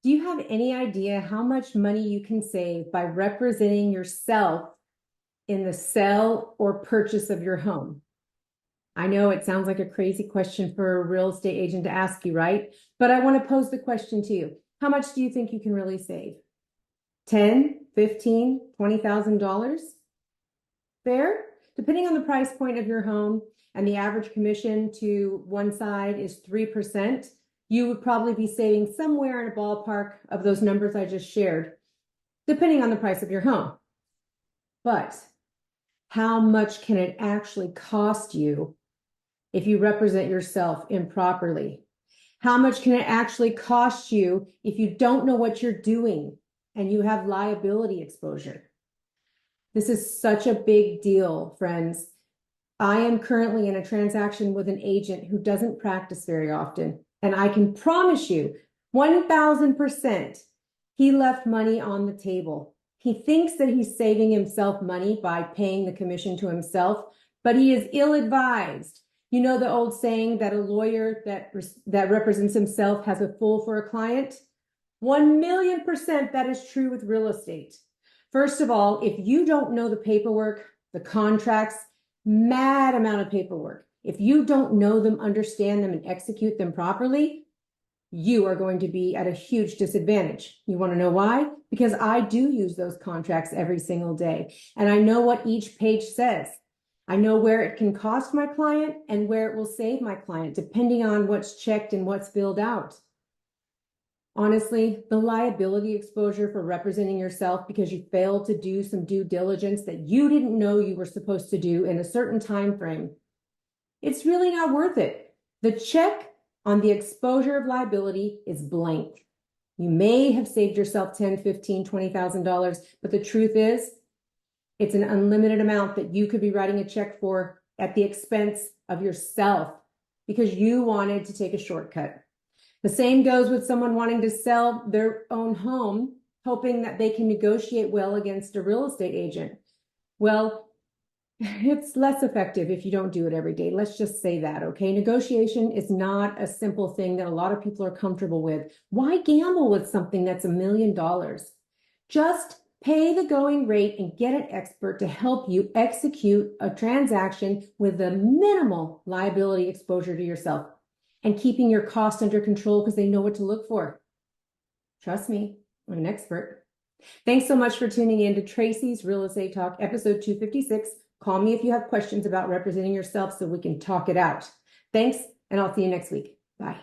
Do you have any idea how much money you can save by representing yourself in the sale or purchase of your home? I know it sounds like a crazy question for a real estate agent to ask you, right? But I want to pose the question to you. How much do you think you can really save? 10, 15, $20,000? Fair? Depending on the price point of your home and the average commission to one side is 3%, you would probably be saving somewhere in a ballpark of those numbers I just shared, depending on the price of your home. But how much can it actually cost you if you represent yourself improperly? How much can it actually cost you if you don't know what you're doing and you have liability exposure? This is such a big deal, friends. I am currently in a transaction with an agent who doesn't practice very often. And I can promise you 1000% he left money on the table. He thinks that he's saving himself money by paying the commission to himself, but he is ill-advised. You know the old saying that a lawyer that represents himself has a fool for a client? 1,000,000% that is true with real estate. First of all, if you don't know the paperwork, the contracts, mad amount of paperwork, if you don't know them, understand them, and execute them properly, you are going to be at a huge disadvantage. You want to know why? Because I do use those contracts every single day, and I know what each page says. I know where it can cost my client and where it will save my client, depending on what's checked and what's filled out. Honestly, the liability exposure for representing yourself because you failed to do some due diligence that you didn't know you were supposed to do in a certain time frame, it's really not worth it. The check on the exposure of liability is blank. You may have saved yourself $10, $15, $20,000, but the truth is, it's an unlimited amount that you could be writing a check for at the expense of yourself because you wanted to take a shortcut. The same goes with someone wanting to sell their own home, hoping that they can negotiate well against a real estate agent. Well, it's less effective if you don't do it every day. Let's just say that, okay? Negotiation is not a simple thing that a lot of people are comfortable with. Why gamble with something that's $1 million? Just pay the going rate and get an expert to help you execute a transaction with a minimal liability exposure to yourself and keeping your costs under control because they know what to look for. Trust me, I'm an expert. Thanks so much for tuning in to Tracy's Real Estate Talk, episode 256. Call me if you have questions about representing yourself so we can talk it out. Thanks, and I'll see you next week. Bye.